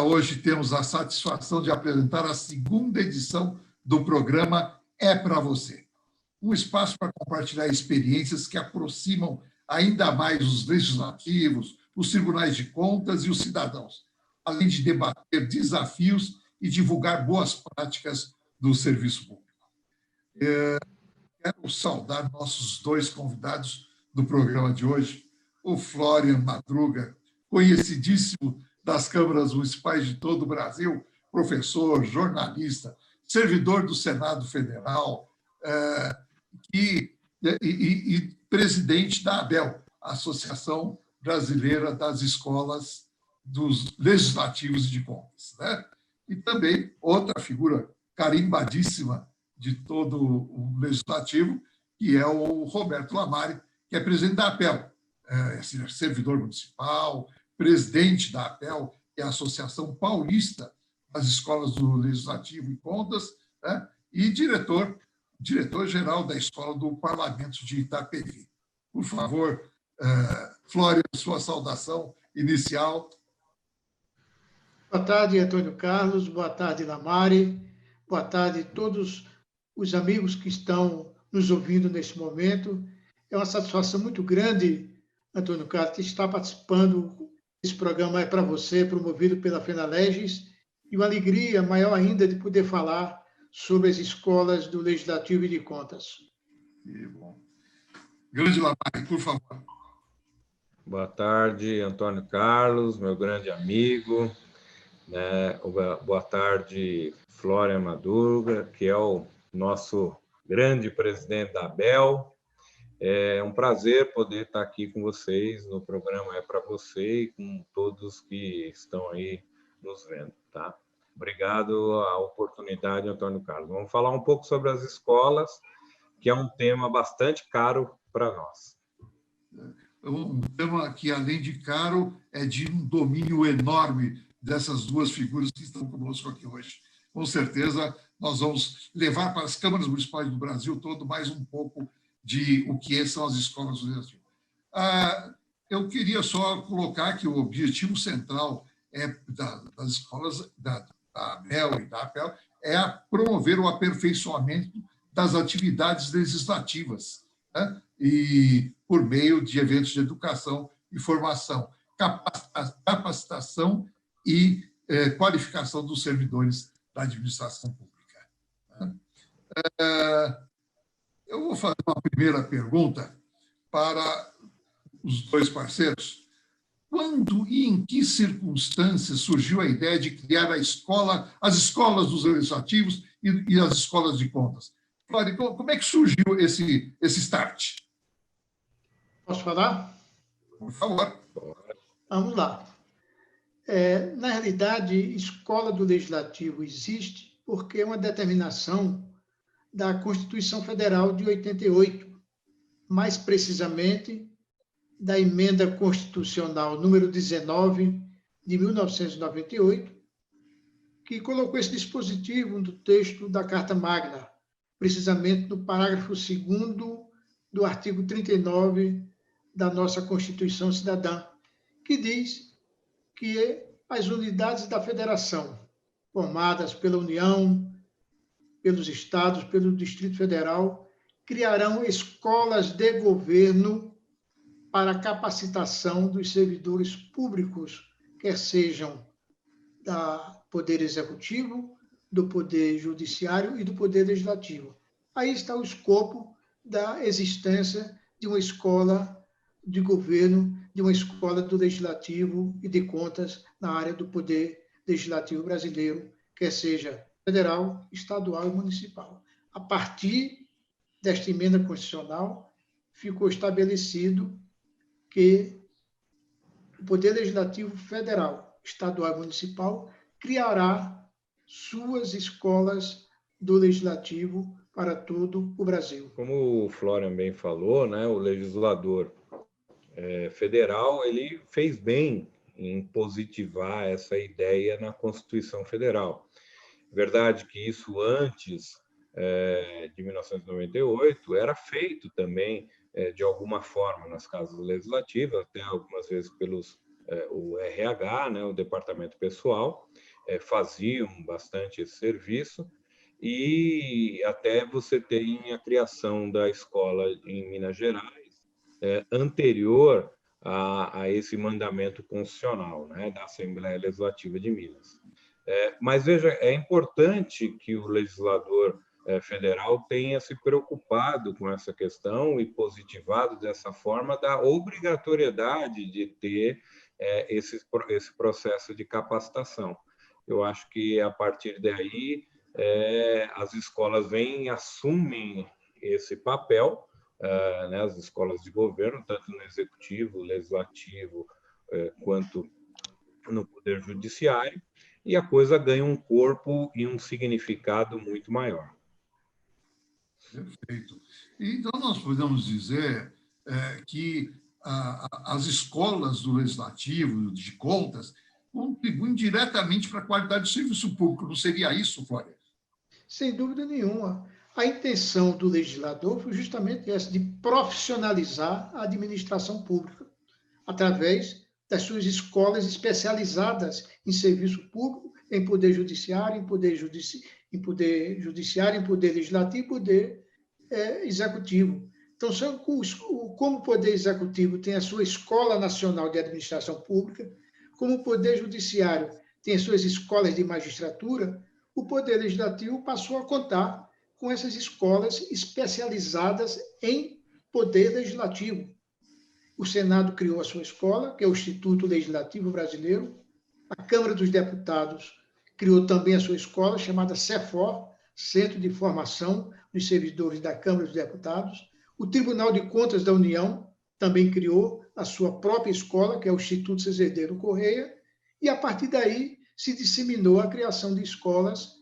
hoje temos a satisfação de apresentar a segunda edição do programa É para Você, um espaço para compartilhar experiências que aproximam ainda mais os legislativos, os tribunais de contas e os cidadãos, além de debater desafios e divulgar boas práticas do serviço público. Quero saudar nossos dois convidados do programa de hoje, o Florian Madruga, conhecidíssimo das câmaras municipais de todo o Brasil, professor, jornalista, servidor do Senado Federal e presidente da ABEL, Associação Brasileira das Escolas dos Legislativos e de Contas, né? E também outra figura carimbadíssima de todo o Legislativo, que é o Roberto Lamari, que é presidente da APEL, servidor municipal, presidente da APEL, que é a Associação Paulista das Escolas do Legislativo e Contas, né? E diretor-geral da Escola do Parlamento de Itapevi. Por favor, Flória, sua saudação inicial. Boa tarde, Antônio Carlos. Boa tarde, Lamari. Boa tarde a todos os amigos que estão nos ouvindo neste momento. É uma satisfação muito grande, Antônio Carlos, estar participando desse programa É para Você, promovido pela FENALEGES, e uma alegria maior ainda de poder falar sobre as escolas do Legislativo e de Contas. Que bom. Grande Lamari, por favor. Boa tarde, Antônio Carlos, meu grande amigo. Boa tarde, Flória Madruga, que é o nosso grande presidente da ABEL. É um prazer poder estar aqui com vocês no programa É para Você e com todos que estão aí nos vendo, tá? Obrigado a oportunidade, Antônio Carlos. Vamos falar um pouco sobre as escolas, que é um tema bastante caro para nós. Um tema que, além de caro, é de um domínio enorme dessas duas figuras que estão conosco aqui hoje. Com certeza, nós vamos levar para as câmaras municipais do Brasil todo mais um pouco de o que são as escolas legislativas. Eu queria só colocar que o objetivo central das escolas da ABEL e da APEL é promover o aperfeiçoamento das atividades legislativas, né? E por meio de eventos de educação e formação, capacitação e qualificação dos servidores da administração pública. Eu vou fazer uma primeira pergunta para os dois parceiros. Quando e em que circunstâncias surgiu a ideia de criar as escolas dos legislativos e as escolas de contas? Flávio, como é que surgiu esse start? Posso falar? Por favor. Vamos lá. Na realidade, escola do Legislativo existe porque é uma determinação da Constituição Federal de 88, mais precisamente da Emenda Constitucional número 19 de 1998, que colocou esse dispositivo no texto da Carta Magna, precisamente no parágrafo 2º do artigo 39 da nossa Constituição Cidadã, que diz que as unidades da federação, formadas pela União, pelos estados, pelo Distrito Federal, criarão escolas de governo para a capacitação dos servidores públicos, quer sejam do Poder Executivo, do Poder Judiciário e do Poder Legislativo. Aí está o escopo da existência de uma escola de governo, de uma escola do Legislativo e de Contas na área do Poder Legislativo brasileiro, quer seja federal, estadual e municipal. A partir desta emenda constitucional, ficou estabelecido que o Poder Legislativo federal, estadual e municipal criará suas escolas do Legislativo para todo o Brasil. Como o Florian bem falou, né, o legislador federal ele fez bem em positivar essa ideia na Constituição Federal. Verdade que isso antes de 1998 era feito também de alguma forma nas casas legislativas, até algumas vezes pelos o RH, né, o departamento pessoal, faziam bastante esse serviço, e até você tem a criação da escola em Minas Gerais, anterior a esse mandamento constitucional, né, da Assembleia Legislativa de Minas. Mas, veja, é importante que o legislador federal tenha se preocupado com essa questão e positivado dessa forma da obrigatoriedade de ter esse processo de capacitação. Eu acho que, a partir daí, as escolas vêm e assumem esse papel, né, as escolas de governo, tanto no executivo, legislativo, quanto no poder judiciário, e a coisa ganha um corpo e um significado muito maior. Perfeito. Então, nós podemos dizer que as escolas do Legislativo, de Contas, contribuem diretamente para a qualidade do serviço público. Não seria isso, Flória? Sem dúvida nenhuma. A intenção do legislador foi justamente essa, de profissionalizar a administração pública, através das suas escolas especializadas em serviço público, em poder judiciário, em poder legislativo e poder executivo. Então, como o poder executivo tem a sua Escola Nacional de Administração Pública, como o poder judiciário tem as suas escolas de magistratura, o poder legislativo passou a contar com essas escolas especializadas em poder legislativo. O Senado criou a sua escola, que é o Instituto Legislativo Brasileiro. A Câmara dos Deputados criou também a sua escola, chamada CEFOR, Centro de Formação dos Servidores da Câmara dos Deputados. O Tribunal de Contas da União também criou a sua própria escola, que é o Instituto Cesareiro Correia, e, a partir daí, se disseminou a criação de escolas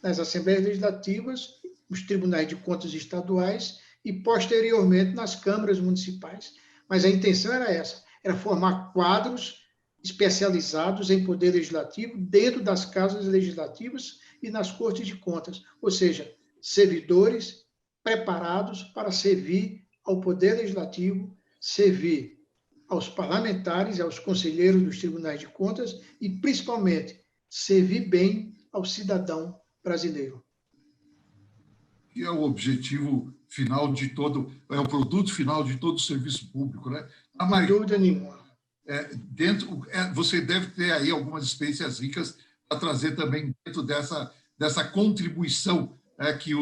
nas Assembleias Legislativas, nos Tribunais de Contas estaduais e, posteriormente, nas câmaras municipais. Mas a intenção era essa, era formar quadros especializados em poder legislativo dentro das casas legislativas e nas cortes de contas, ou seja, servidores preparados para servir ao poder legislativo, servir aos parlamentares, aos conselheiros dos tribunais de contas e, principalmente, servir bem ao cidadão brasileiro. Que é o objetivo final de todo, é o produto final de todo o serviço público, né? Sem dúvida nenhuma. Você deve ter aí algumas experiências ricas para trazer também dentro dessa contribuição que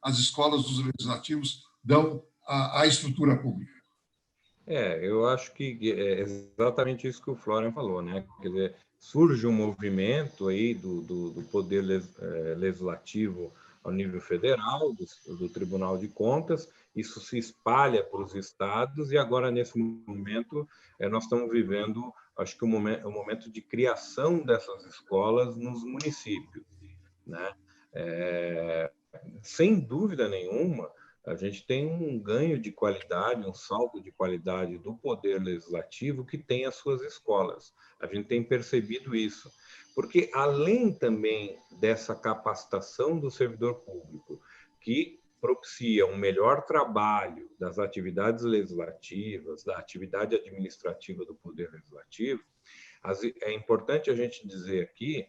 as escolas dos legislativos dão à estrutura pública. Eu acho que é exatamente isso que o Florian falou, né? Quer dizer, surge um movimento aí do poder legislativo ao nível federal, do Tribunal de Contas, isso se espalha para os estados, e agora, nesse momento, nós estamos vivendo, acho que o momento de criação dessas escolas nos municípios, né? Sem dúvida nenhuma, a gente tem um ganho de qualidade, um salto de qualidade do poder legislativo que tem as suas escolas. A gente tem percebido isso. Porque, além também dessa capacitação do servidor público, que propicia um melhor trabalho das atividades legislativas, da atividade administrativa do Poder Legislativo, é importante a gente dizer aqui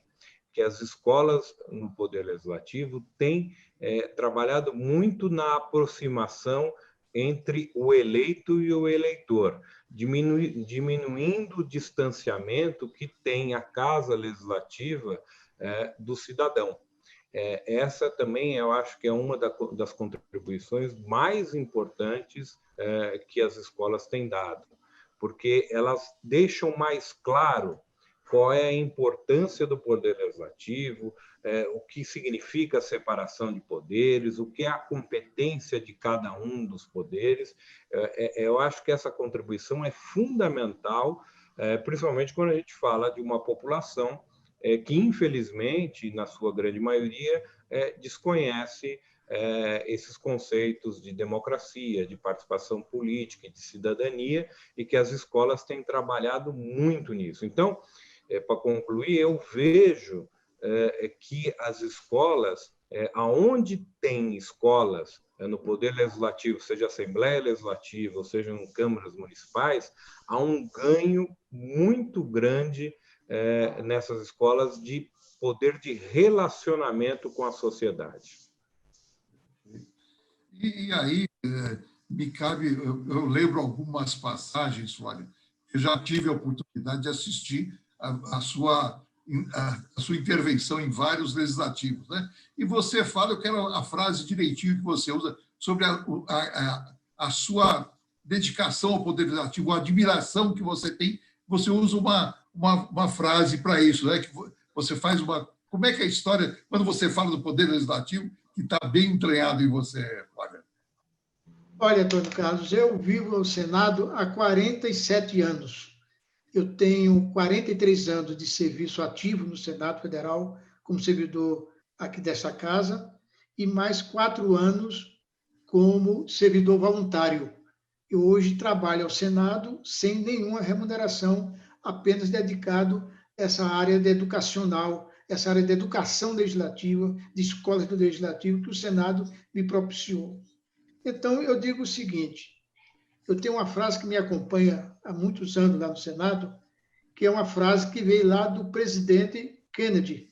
que as escolas no Poder Legislativo têm trabalhado muito na aproximação entre o eleito e o eleitor, diminuindo o distanciamento que tem a Casa Legislativa do cidadão. Essa também, eu acho que é uma das contribuições mais importantes que as escolas têm dado, porque elas deixam mais claro qual é a importância do poder legislativo, o que significa a separação de poderes, o que é a competência de cada um dos poderes. Eu acho que essa contribuição é fundamental, principalmente quando a gente fala de uma população que, infelizmente, na sua grande maioria, desconhece esses conceitos de democracia, de participação política e de cidadania, e que as escolas têm trabalhado muito nisso. Então, para concluir, eu vejo que as escolas aonde tem escolas no Poder Legislativo, seja Assembleia Legislativa, ou seja em câmaras municipais, há um ganho muito grande nessas escolas de poder de relacionamento com a sociedade. E aí, me cabe, eu lembro algumas passagens, Flávio, eu já tive a oportunidade de assistir a sua intervenção em vários legislativos, né? E você fala, eu quero a frase direitinho que você usa sobre a sua dedicação ao Poder Legislativo, a admiração que você tem, você usa uma frase para isso, né? Que você faz uma... Como é que é a história, quando você fala do Poder Legislativo, que está bem entranhado em você, Flávio? Olha, Antônio Carlos, eu vivo no Senado há 47 anos. Eu tenho 43 anos de serviço ativo no Senado Federal, como servidor aqui desta casa, e mais 4 anos como servidor voluntário. Eu hoje trabalho ao Senado sem nenhuma remuneração, apenas dedicado a essa área educacional, essa área de educação legislativa, de escolas do legislativo, que o Senado me propiciou. Então, eu digo o seguinte, eu tenho uma frase que me acompanha há muitos anos lá no Senado, que é uma frase que veio lá do presidente Kennedy,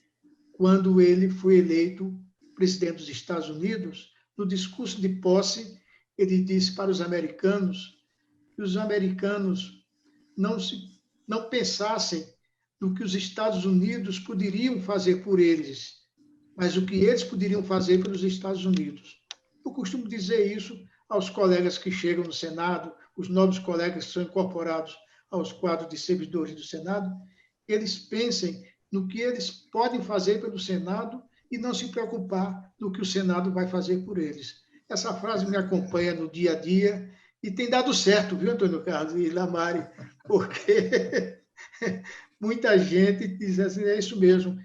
quando ele foi eleito presidente dos Estados Unidos. No discurso de posse, ele disse para os americanos que os americanos não pensassem no que os Estados Unidos poderiam fazer por eles, mas o que eles poderiam fazer pelos Estados Unidos. Eu costumo dizer isso aos colegas que chegam no Senado, os novos colegas que são incorporados aos quadros de servidores do Senado, eles pensem no que eles podem fazer pelo Senado e não se preocupar no que o Senado vai fazer por eles. Essa frase me acompanha no dia a dia e tem dado certo, viu, Antônio Carlos e Lamari? Porque muita gente diz assim, é isso mesmo.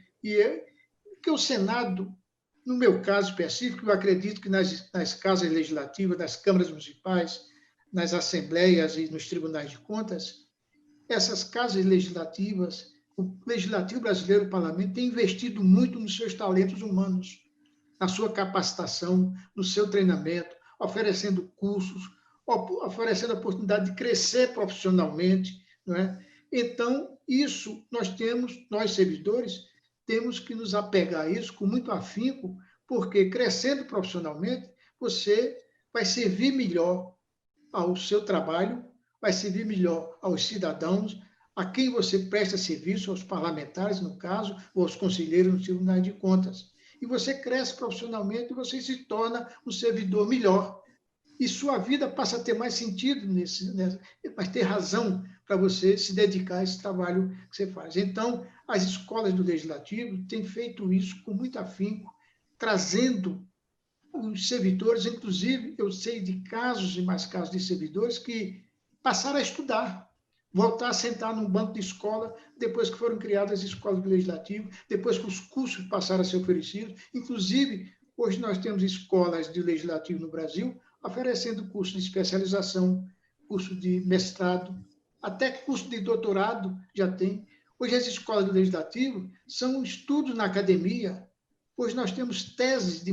Porque o Senado, no meu caso específico, eu acredito que nas casas legislativas, nas câmaras municipais, nas assembleias e nos tribunais de contas, essas casas legislativas, o legislativo brasileiro, o parlamento, tem investido muito nos seus talentos humanos, na sua capacitação, no seu treinamento, oferecendo cursos, oferecendo a oportunidade de crescer profissionalmente, não é? Então, isso nós servidores, temos que nos apegar a isso com muito afinco, porque crescendo profissionalmente, você vai servir melhor ao seu trabalho, vai servir melhor aos cidadãos, a quem você presta serviço, aos parlamentares, no caso, ou aos conselheiros no Tribunal de Contas. E você cresce profissionalmente e você se torna um servidor melhor. E sua vida passa a ter mais sentido, vai ter razão para você se dedicar a esse trabalho que você faz. Então, as escolas do Legislativo têm feito isso com muito afinco, trazendo os servidores, inclusive, eu sei de casos e mais casos de servidores que passaram a estudar, voltar a sentar num banco de escola depois que foram criadas as escolas do Legislativo, depois que os cursos passaram a ser oferecidos. Inclusive, hoje nós temos escolas de Legislativo no Brasil oferecendo curso de especialização, curso de mestrado, até curso de doutorado já tem. Hoje as escolas do Legislativo são estudos na academia. Hoje nós temos teses de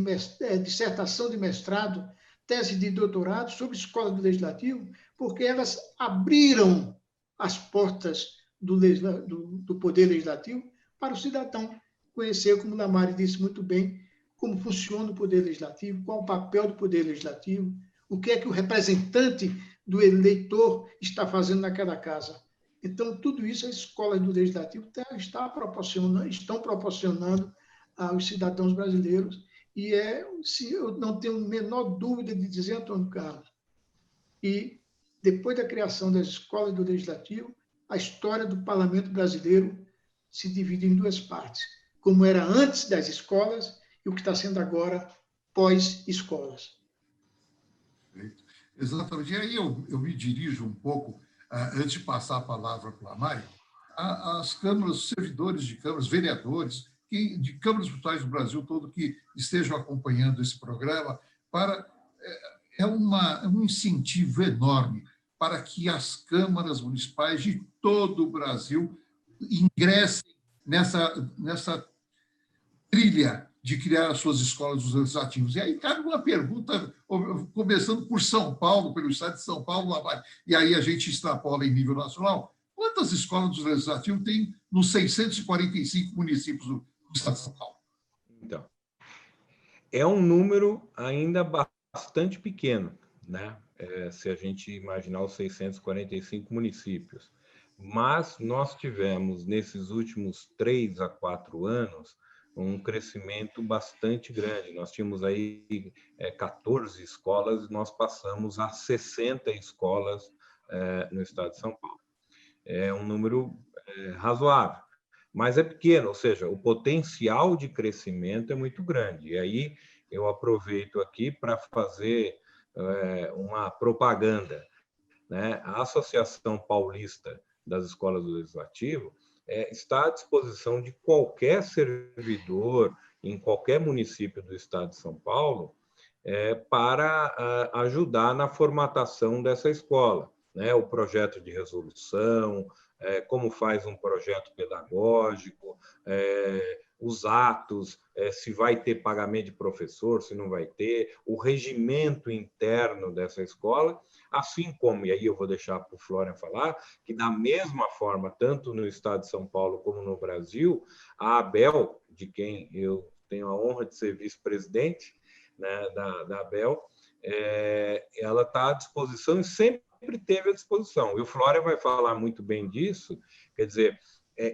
dissertação de mestrado, tese de doutorado sobre escolas do Legislativo, porque elas abriram as portas do Poder Legislativo para o cidadão conhecer, como Lamari disse muito bem, como funciona o Poder Legislativo, qual o papel do Poder Legislativo, o que é que o representante do eleitor está fazendo naquela casa. Então, tudo isso as escolas do Legislativo estão proporcionando aos cidadãos brasileiros, e eu não tenho a menor dúvida de dizer, Antônio Carlos, e depois da criação das escolas do Legislativo, a história do parlamento brasileiro se divide em duas partes, como era antes das escolas e o que está sendo agora pós-escolas. Exatamente. E aí eu me dirijo um pouco, antes de passar a palavra para o Lamari, às câmaras, os servidores de câmaras, vereadores, de câmaras municipais do Brasil todo que estejam acompanhando esse programa, é um incentivo enorme para que as câmaras municipais de todo o Brasil ingressem nessa trilha de criar as suas escolas dos legislativos. E aí cabe uma pergunta, começando por São Paulo, pelo estado de São Paulo, e aí a gente extrapola em nível nacional. Quantas escolas dos legislativos tem nos 645 municípios do estado de São Paulo? Então, é um número ainda bastante pequeno, né? Se a gente imaginar os 645 municípios. Mas nós tivemos, nesses últimos 3 a 4 anos, um crescimento bastante grande. Nós tínhamos aí 14 escolas, nós passamos a 60 escolas no estado de São Paulo. É um número razoável, mas é pequeno, ou seja, o potencial de crescimento é muito grande. E aí eu aproveito aqui para fazer uma propaganda, né? A Associação Paulista das Escolas do Legislativo está à disposição de qualquer servidor em qualquer município do estado de São Paulo para ajudar na formatação dessa escola, né? O projeto de resolução, como faz um projeto pedagógico, os atos, se vai ter pagamento de professor, se não vai ter, o regimento interno dessa escola, assim como, e aí eu vou deixar para o Florian falar, que da mesma forma, tanto no estado de São Paulo como no Brasil, a ABEL, de quem eu tenho a honra de ser vice-presidente, né, da ABEL, ela está à disposição e sempre teve à disposição. E o Florian vai falar muito bem disso, quer dizer,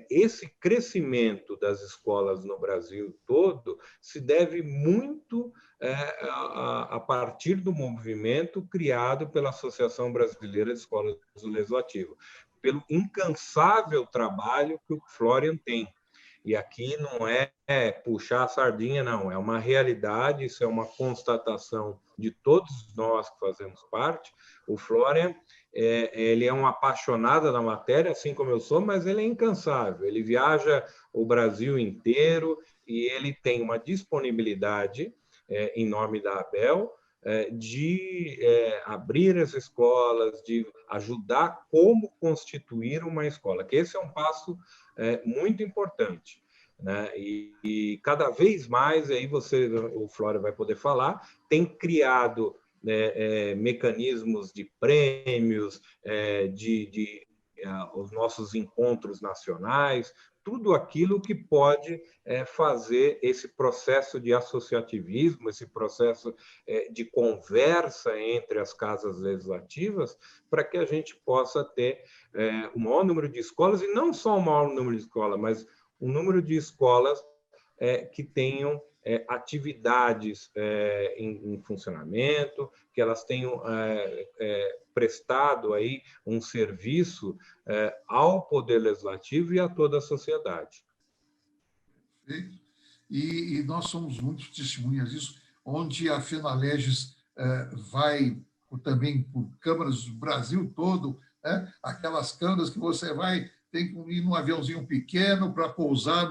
esse crescimento das escolas no Brasil todo se deve muito a partir do movimento criado pela Associação Brasileira de Escolas do Legislativo, pelo incansável trabalho que o Florian tem. E aqui não é puxar a sardinha, não, é uma realidade, isso é uma constatação de todos nós que fazemos parte. O Florian, ele é um apaixonado da matéria, assim como eu sou, mas ele é incansável. Ele viaja o Brasil inteiro e ele tem uma disponibilidade, em nome da ABEL, de abrir as escolas, de ajudar como constituir uma escola, que esse é um passo muito importante, né? E cada vez mais, aí o Flório vai poder falar, tem criado mecanismos de prêmios, os nossos encontros nacionais, tudo aquilo que pode fazer esse processo de associativismo, esse processo de conversa entre as casas legislativas, para que a gente possa ter o maior número de escolas, e não só o maior número de escolas, mas um número de escolas que tenham atividades em funcionamento, que elas tenham prestado aí um serviço ao Poder Legislativo e a toda a sociedade. E nós somos muitos testemunhas disso, onde a FENALEGES vai também por câmaras do Brasil todo, né? Aquelas câmaras que você tem que ir num aviãozinho pequeno para pousar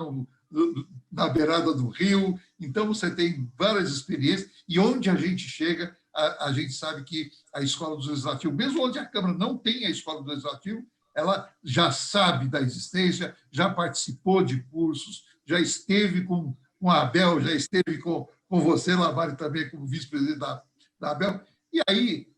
na beirada do rio. Então, você tem várias experiências, e onde a gente chega, a gente sabe que a Escola do Legislativo, mesmo onde a Câmara não tem a Escola do Legislativo, ela já sabe da existência, já participou de cursos, já esteve com a ABEL, já esteve com você, Lamari, também como vice-presidente da ABEL. E aí,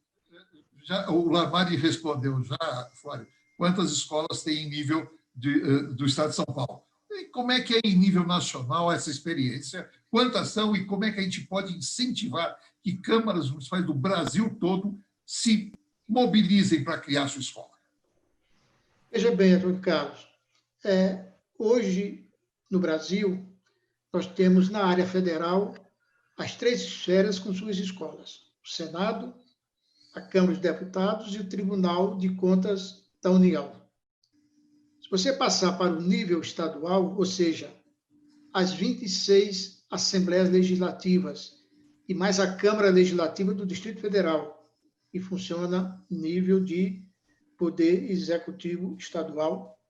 o Lamari respondeu já, Flávio, quantas escolas tem em nível do estado de São Paulo. E como é que é em nível nacional essa experiência? Quantas são e como é que a gente pode incentivar que câmaras municipais do Brasil todo se mobilizem para criar sua escola? Veja bem, Antônio Carlos, hoje, no Brasil, nós temos na área federal as 3 esferas com suas escolas: o Senado, a Câmara dos Deputados e o Tribunal de Contas da União. Se você passar para o nível estadual, ou seja, as 26 Assembleias Legislativas e mais a Câmara Legislativa do Distrito Federal, que funciona nível de Poder Executivo Estadual,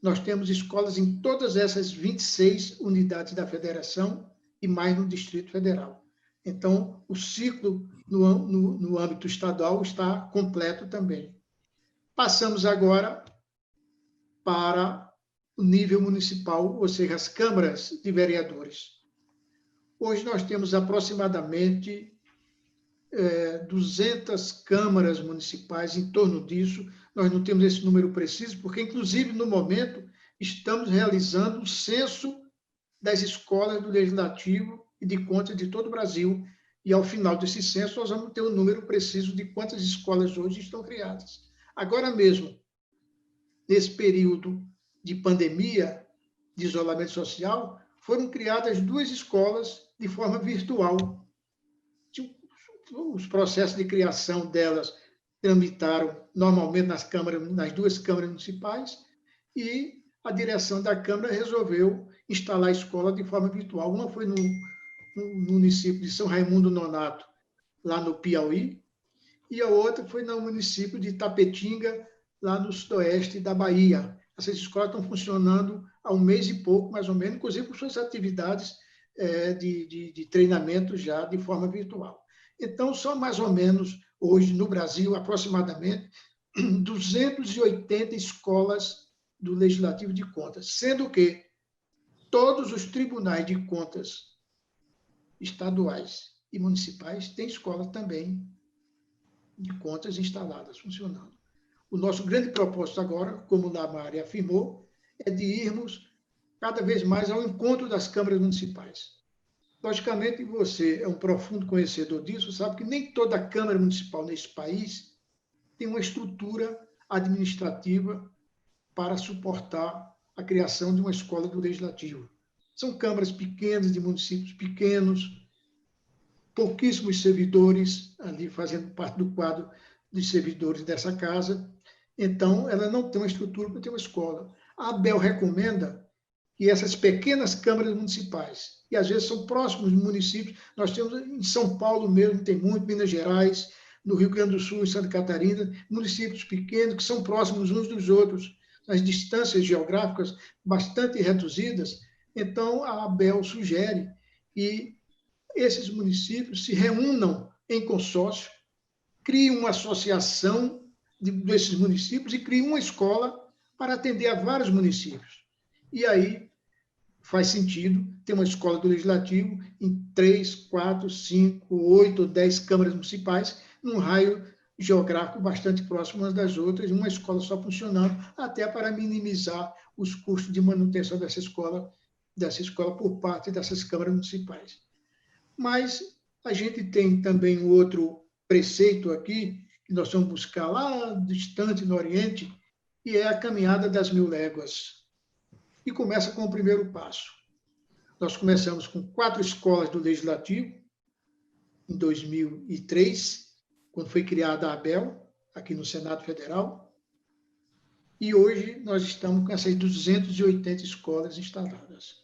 nós temos escolas em todas essas 26 unidades da Federação e mais no Distrito Federal. Então, o ciclo no âmbito estadual está completo também. Passamos agora para o nível municipal, ou seja, as câmaras de vereadores. Hoje nós temos aproximadamente 200 câmaras municipais, em torno disso. Nós não temos esse número preciso, porque, inclusive, no momento, estamos realizando o censo das escolas do Legislativo e de Contas de todo o Brasil, e, ao final desse censo, nós vamos ter um número preciso de quantas escolas hoje estão criadas. Agora mesmo, nesse período de pandemia, de isolamento social, foram criadas 2 escolas de forma virtual. Os processos de criação delas tramitaram normalmente nas 2 câmaras municipais, e a direção da Câmara resolveu instalar a escola de forma virtual. Uma foi no município de São Raimundo Nonato, lá no Piauí, e a outra foi no município de Tapetinga, lá no sudoeste da Bahia. Essas escolas estão funcionando há 1 mês e pouco, mais ou menos, inclusive com suas atividades de treinamento já de forma virtual. Então, são mais ou menos, hoje, no Brasil, aproximadamente 280 escolas do Legislativo de Contas, sendo que todos os tribunais de contas estaduais e municipais têm escolas também de contas instaladas, funcionando. O nosso grande propósito agora, como o Lamari afirmou, é de irmos cada vez mais ao encontro das câmaras municipais. Logicamente, você é um profundo conhecedor disso, sabe que nem toda Câmara Municipal nesse país tem uma estrutura administrativa para suportar a criação de uma escola do Legislativo. São câmaras pequenas, de municípios pequenos, pouquíssimos servidores ali fazendo parte do quadro de servidores dessa casa. Então, ela não tem uma estrutura para ter uma escola. A ABEL recomenda que essas pequenas câmaras municipais, e às vezes são próximos municípios, nós temos em São Paulo mesmo, tem muito, Minas Gerais, no Rio Grande do Sul e Santa Catarina, municípios pequenos que são próximos uns dos outros, as distâncias geográficas bastante reduzidas. Então, a ABEL sugere que esses municípios se reúnam em consórcio, criem uma associação desses municípios e criem uma escola para atender a vários municípios. E aí faz sentido ter uma escola do Legislativo em 3, 4, 5, 8 ou 10 câmaras municipais, num raio geográfico bastante próximo umas das outras, uma escola só funcionando, até para minimizar os custos de manutenção dessa escola por parte dessas câmaras municipais. Mas a gente tem também um outro preceito aqui, que nós vamos buscar lá distante no Oriente, que é a caminhada das 1000 léguas. E começa com o primeiro passo. Nós começamos com 4 escolas do Legislativo, em 2003, quando foi criada a ABEL, aqui no Senado Federal, e hoje nós estamos com essas 280 escolas instaladas.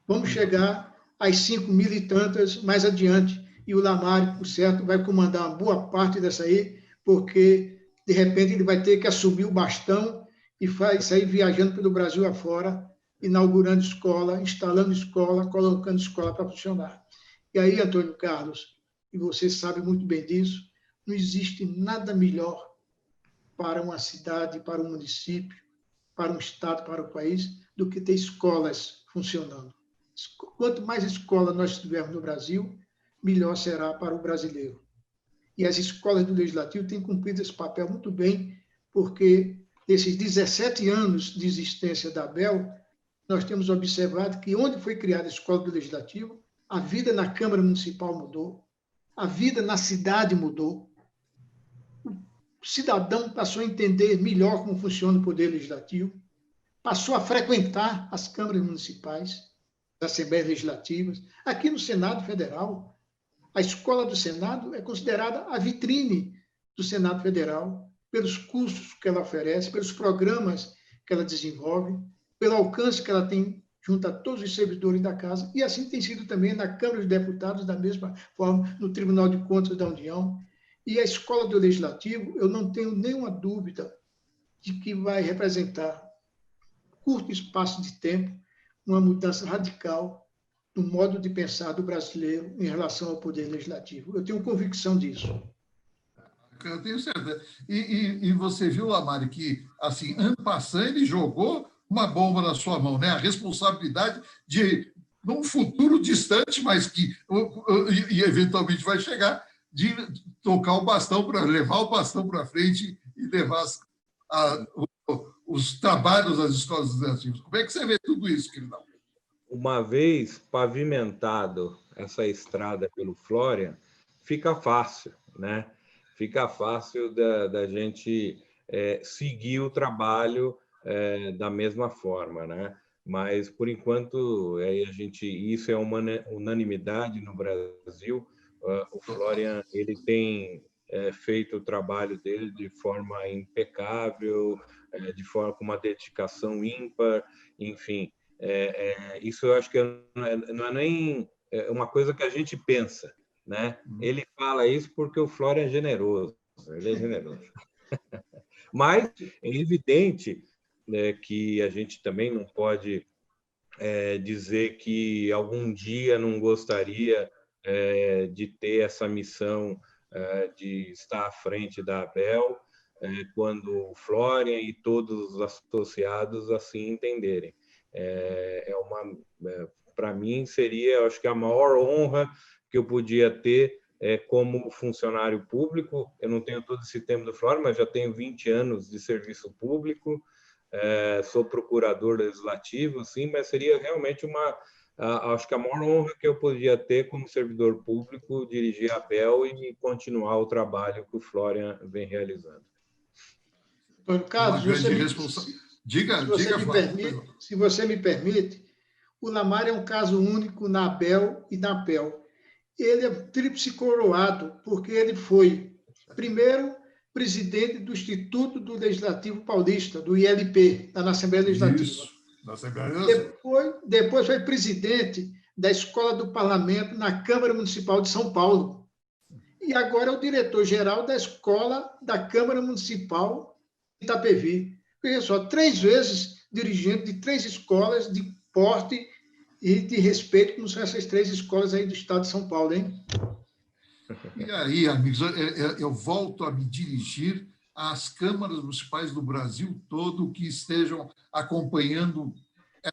Vamos chegar às 5.000 e tantas mais adiante, e o Lamari, por certo, vai comandar uma boa parte dessa aí, porque, de repente, ele vai ter que assumir o bastão e sair viajando pelo Brasil afora, inaugurando escola, instalando escola, colocando escola para funcionar. E aí, Antônio Carlos, e você sabe muito bem disso, não existe nada melhor para uma cidade, para um município, para um estado, para o país, do que ter escolas funcionando. Quanto mais escolas nós tivermos no Brasil, melhor será para o brasileiro. E as escolas do Legislativo têm cumprido esse papel muito bem, porque nesses 17 anos de existência da ABEL, nós temos observado que onde foi criada a escola do Legislativo, a vida na Câmara Municipal mudou, a vida na cidade mudou, o cidadão passou a entender melhor como funciona o Poder Legislativo, passou a frequentar as câmaras municipais, as assembleias legislativas. Aqui no Senado Federal, a escola do Senado é considerada a vitrine do Senado Federal, pelos cursos que ela oferece, pelos programas que ela desenvolve, pelo alcance que ela tem junto a todos os servidores da Casa, e assim tem sido também na Câmara dos Deputados, da mesma forma, no Tribunal de Contas da União. E a escola do Legislativo, eu não tenho nenhuma dúvida de que vai representar, curto espaço de tempo, uma mudança radical no modo de pensar do brasileiro em relação ao Poder Legislativo. Eu tenho convicção disso. Eu tenho certeza. E você viu, Lamari, que, assim, en passant, ele jogou uma bomba na sua mão, né? A responsabilidade de num futuro distante, mas que eventualmente vai chegar, de tocar o bastão para levar o bastão para frente e levar os trabalhos das escolas legislativas. Como é que você vê tudo isso, queridão? Uma vez pavimentado essa estrada pelo Florian, fica fácil, né? Fica fácil da gente seguir o trabalho da mesma forma, né? Mas, por enquanto, isso é uma unanimidade no Brasil. O Florian ele tem feito o trabalho dele de forma impecável, de forma com uma dedicação ímpar, enfim. Isso eu acho que não é nem uma coisa que a gente pensa, né? Ele fala isso porque o Florian é generoso, ele é generoso. Mas é evidente, né, que a gente também não pode dizer que algum dia não gostaria de ter essa missão de estar à frente da ABEL, quando o Florian e todos os associados assim entenderem. Para mim, seria, acho que a maior honra que eu podia ter como funcionário público. Eu não tenho todo esse tempo do Florian, mas já tenho 20 anos de serviço público, sou procurador legislativo, sim, mas seria realmente acho que a maior honra que eu podia ter como servidor público, dirigir a ABEL e continuar o trabalho que o Florian vem realizando. Antônio Carlos, se você me permite, o Lamar é um caso único na ABEL e na APEL. Ele é tríplice coroado, porque ele foi, primeiro, presidente do Instituto do Legislativo Paulista, do ILP, na Assembleia Legislativa. Isso, na Assembleia Legislativa. Depois foi presidente da Escola do Parlamento na Câmara Municipal de São Paulo. E agora é o diretor-geral da Escola da Câmara Municipal de Itapevi. Veja só, 3 vezes dirigente de 3 escolas de porte e de respeito, como são essas 3 escolas aí do estado de São Paulo, hein? E aí, amigos, eu volto a me dirigir às câmaras municipais do Brasil todo que estejam acompanhando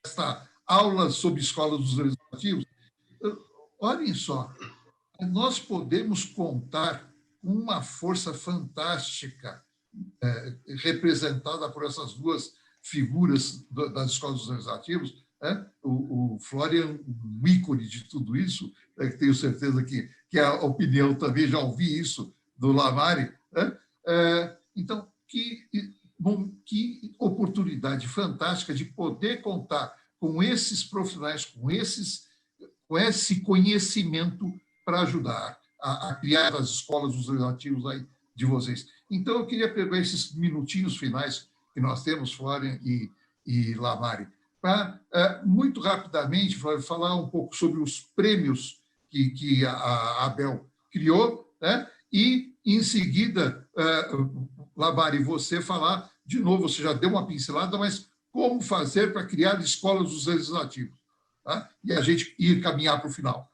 esta aula sobre escolas dos legislativos. Olhem só, nós podemos contar com uma força fantástica representada por essas 2 figuras das escolas dos legislativos, o Florian, um ícone de tudo isso, que tenho certeza que a opinião também, já ouvi isso do Lamari. Então, que oportunidade fantástica de poder contar com esses profissionais, com esse conhecimento para ajudar a criar as escolas dos legislativos aí de vocês. Então, eu queria pegar esses minutinhos finais que nós temos, Florian e Lamari, para, muito rapidamente, falar um pouco sobre os prêmios que a ABEL criou, né? E, em seguida, Lamari, você falar, de novo, você já deu uma pincelada, mas como fazer para criar escolas dos legislativos, tá? E a gente ir caminhar para o final.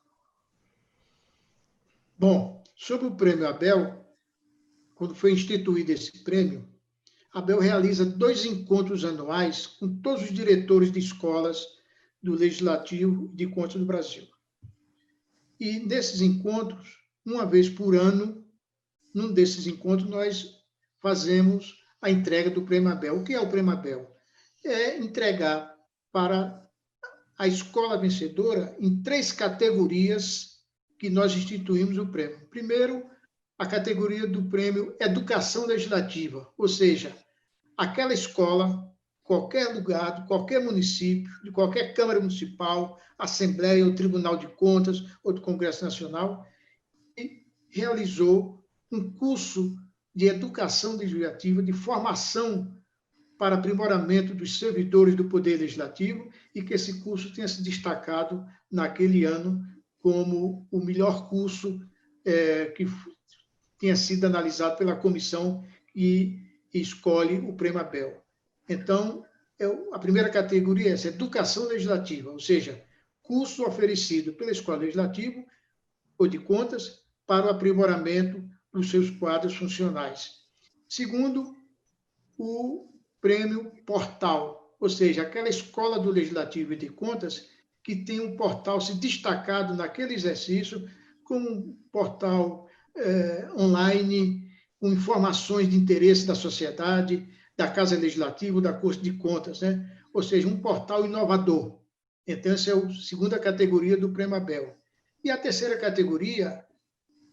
Bom, sobre o prêmio ABEL, quando foi instituído esse prêmio, a ABEL realiza 2 encontros anuais com todos os diretores de escolas do Legislativo de Contas do Brasil. E nesses encontros, uma vez por ano, num desses encontros, nós fazemos a entrega do Prêmio ABEL. O que é o Prêmio ABEL? É entregar para a escola vencedora em 3 categorias que nós instituímos o prêmio. Primeiro, a categoria do prêmio Educação Legislativa, ou seja, aquela escola, qualquer lugar, de qualquer município, de qualquer Câmara Municipal, Assembleia ou Tribunal de Contas ou do Congresso Nacional, que realizou um curso de educação legislativa, de formação para aprimoramento dos servidores do Poder Legislativo e que esse curso tenha se destacado naquele ano como o melhor curso que tinha sido analisado pela comissão e escolhe o Prêmio ABEL. Então, a primeira categoria é essa, educação legislativa, ou seja, curso oferecido pela Escola Legislativa ou de Contas para o aprimoramento dos seus quadros funcionais. Segundo, o Prêmio Portal, ou seja, aquela escola do Legislativo e de Contas que tem um portal se destacado naquele exercício como um portal online com informações de interesse da sociedade, da Casa Legislativa, da Corte de Contas, né? Ou seja, um portal inovador. Então, essa é a segunda categoria do Prêmio Abel. E a terceira categoria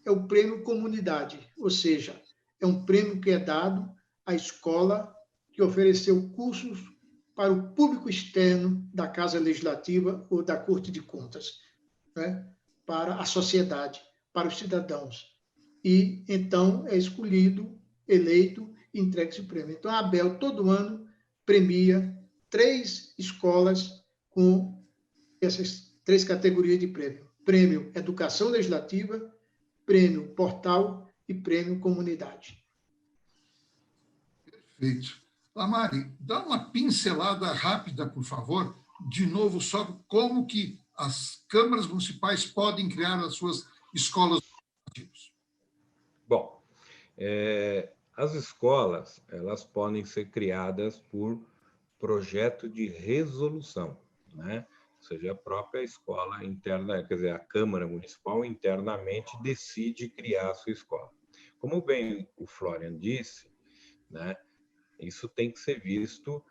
é o Prêmio Comunidade, ou seja, é um prêmio que é dado à escola que ofereceu cursos para o público externo da Casa Legislativa ou da Corte de Contas, né? Para a sociedade, para os cidadãos. E, então, é escolhido, eleito e entregue esse prêmio. Então, a ABEL, todo ano, premia 3 escolas com essas 3 categorias de prêmio. Prêmio Educação Legislativa, Prêmio Portal e Prêmio Comunidade. Perfeito. Lamari, dá uma pincelada rápida, por favor, de novo, sobre como que as câmaras municipais podem criar as suas escolas legislativas. Bom, as escolas elas podem ser criadas por projeto de resolução, né? Ou seja, a própria escola interna, quer dizer, a Câmara Municipal internamente decide criar a sua escola. Como bem o Florian disse, né? Isso tem que ser visto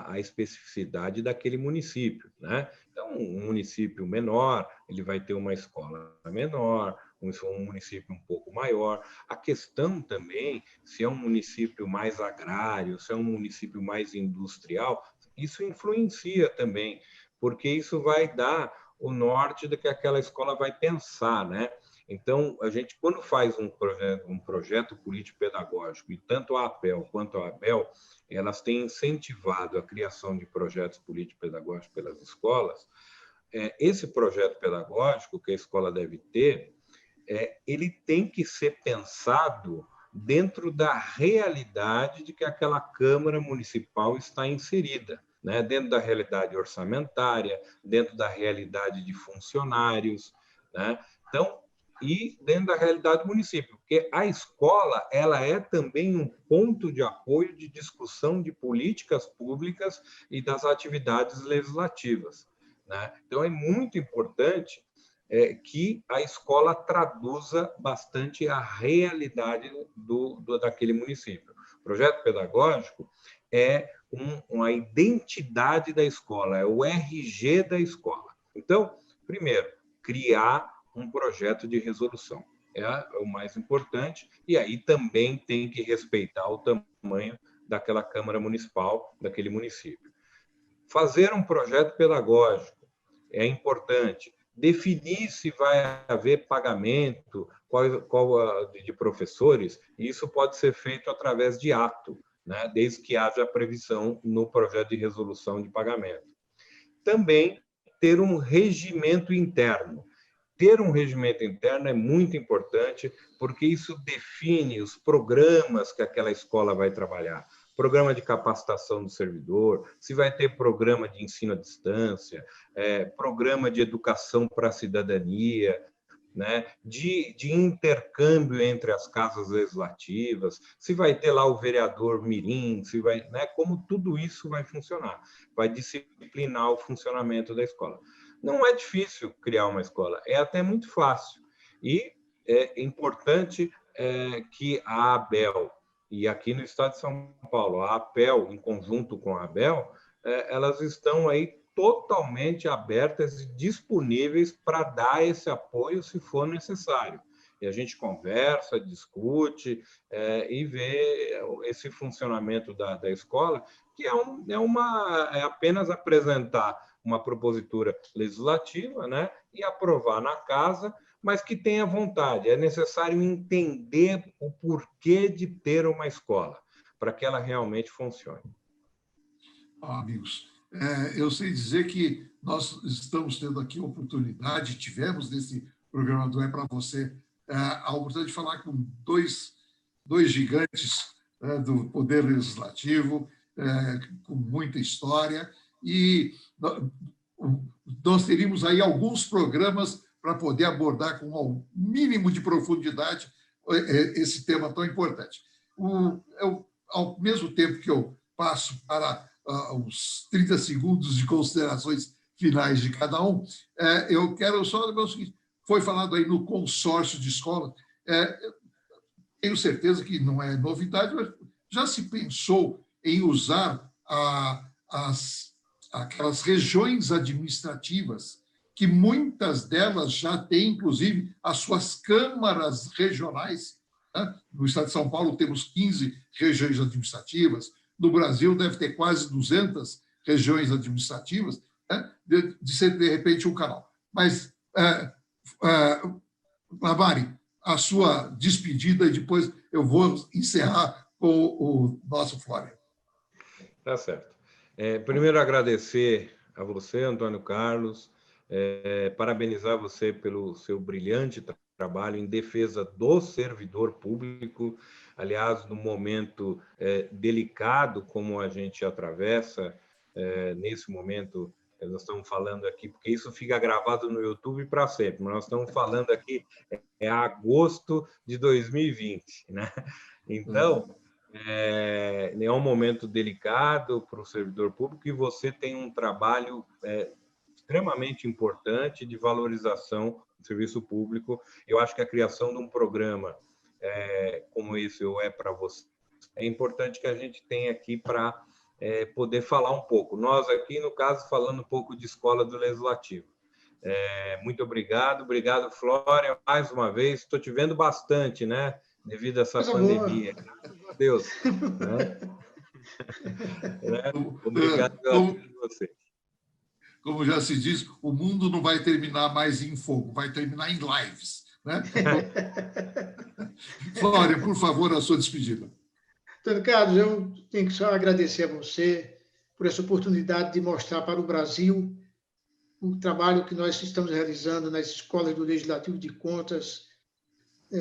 a especificidade daquele município, né? Então, um município menor, ele vai ter uma escola menor, um município um pouco maior. A questão também, se é um município mais agrário, se é um município mais industrial, isso influencia também, porque isso vai dar o norte do que aquela escola vai pensar, né? Então, a gente, quando faz um projeto político-pedagógico, e tanto a APEL quanto a ABEL, elas têm incentivado a criação de projetos político-pedagógicos pelas escolas, esse projeto pedagógico que a escola deve ter, ele tem que ser pensado dentro da realidade de que aquela Câmara Municipal está inserida, né? Dentro da realidade orçamentária, dentro da realidade de funcionários, né? Então, e dentro da realidade do município, porque a escola ela é também um ponto de apoio de discussão de políticas públicas e das atividades legislativas, né? Então, é muito importante que a escola traduza bastante a realidade daquele município. O projeto pedagógico é uma identidade da escola, é o RG da escola. Então, primeiro, criar um projeto de resolução. É o mais importante, e aí também tem que respeitar o tamanho daquela Câmara Municipal, daquele município. Fazer um projeto pedagógico é importante. Definir se vai haver pagamento de professores, e isso pode ser feito através de ato, né? Desde que haja previsão no projeto de resolução de pagamento. Também ter um regimento interno. Ter um regimento interno é muito importante, porque isso define os programas que aquela escola vai trabalhar. Programa de capacitação do servidor, se vai ter programa de ensino à distância, programa de educação para a cidadania, né? de intercâmbio entre as casas legislativas, se vai ter lá o vereador mirim, se vai, né? Como tudo isso vai funcionar, vai disciplinar o funcionamento da escola. Não é difícil criar uma escola, é até muito fácil. E é importante que a ABEL, e aqui no estado de São Paulo, a APEL, em conjunto com a ABEL, elas estão aí totalmente abertas e disponíveis para dar esse apoio se for necessário. E a gente conversa, discute e vê esse funcionamento da escola, que é apenas apresentar uma propositura legislativa, né, e aprovar na casa, mas que tenha vontade. É necessário entender o porquê de ter uma escola, para que ela realmente funcione. Amigos, eu sei dizer que nós estamos tendo aqui a oportunidade, tivemos nesse programa do É Para Você, a oportunidade de falar com dois gigantes do Poder Legislativo, com muita história, e nós teríamos aí alguns programas para poder abordar com o mínimo de profundidade esse tema tão importante. Ao mesmo tempo que eu passo para os 30 segundos de considerações finais de cada um. Eu quero só lembrar o seguinte, foi falado aí no consórcio de escolas, tenho certeza que não é novidade, mas já se pensou em usar aquelas regiões administrativas, que muitas delas já têm, inclusive, as suas câmaras regionais, né? No estado de São Paulo temos 15 regiões administrativas, no Brasil deve ter quase 200 regiões administrativas, né? De ser, de repente, um canal. Mas, Mari, a sua despedida e depois eu vou encerrar com o nosso Flório. Tá certo. Primeiro, agradecer a você, Antônio Carlos, parabenizar você pelo seu brilhante trabalho em defesa do servidor público. Aliás, num momento delicado como a gente atravessa, nesse momento, nós estamos falando aqui, porque isso fica gravado no YouTube para sempre, mas nós estamos falando aqui agosto de 2020, né? Então, é um momento delicado para o servidor público e você tem um trabalho extremamente importante de valorização do serviço público. Eu acho que a criação de um programa como esse, ou para você, é importante que a gente tenha aqui para poder falar um pouco. Nós aqui, no caso, falando um pouco de escola do Legislativo. Muito obrigado. Obrigado, Flória, mais uma vez. Estou te vendo bastante, né? Devido a essa Coisa pandemia. boa. Graças a Deus. Obrigado pela vida de você. Como já se diz, o mundo não vai terminar mais em fogo, vai terminar em lives, né? Flória, por favor, a sua despedida. Antônio Carlos, eu tenho que só agradecer a você por essa oportunidade de mostrar para o Brasil o trabalho que nós estamos realizando nas escolas do Legislativo de Contas,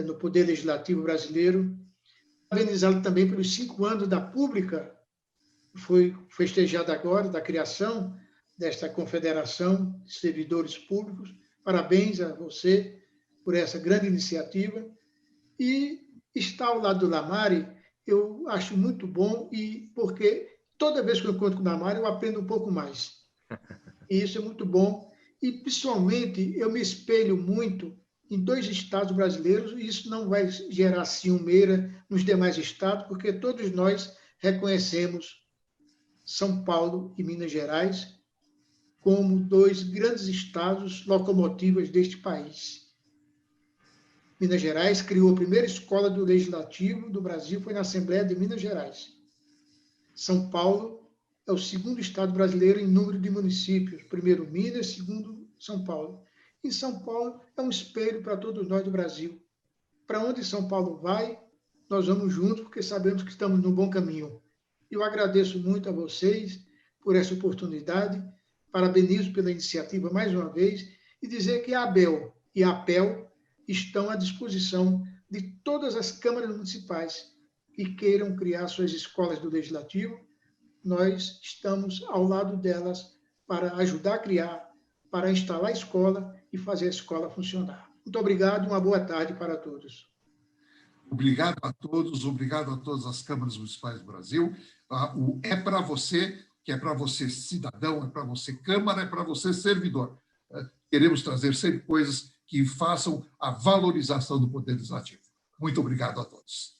no Poder Legislativo brasileiro. Parabenizá-lo também pelos 5 anos da Pública, que foi festejado agora, da criação desta Confederação de Servidores Públicos. Parabéns a você por essa grande iniciativa. E estar ao lado do Lamari, eu acho muito bom, e porque toda vez que eu encontro com o Lamari, eu aprendo um pouco mais. E isso é muito bom. E, principalmente, eu me espelho muito em 2 estados brasileiros, e isso não vai gerar ciumeira nos demais estados, porque todos nós reconhecemos São Paulo e Minas Gerais como 2 grandes estados locomotivas deste país. Minas Gerais criou a primeira escola do Legislativo do Brasil, foi na Assembleia de Minas Gerais. São Paulo é o 2º estado brasileiro em número de municípios, primeiro Minas, segundo São Paulo. E São Paulo é um espelho para todos nós do Brasil. Para onde São Paulo vai, nós vamos juntos, porque sabemos que estamos no bom caminho. Eu agradeço muito a vocês por essa oportunidade, parabenizo pela iniciativa mais uma vez, e dizer que a ABEL e a APEL estão à disposição de todas as câmaras municipais que queiram criar suas escolas do Legislativo. Nós estamos ao lado delas para ajudar a criar, para instalar a escola e fazer a escola funcionar. Muito obrigado e uma boa tarde para todos. Obrigado a todos, obrigado a todas as câmaras municipais do Brasil. O É para você, que é para você cidadão, é para você câmara, é para você servidor. Queremos trazer sempre coisas que façam a valorização do Poder Legislativo. Muito obrigado a todos.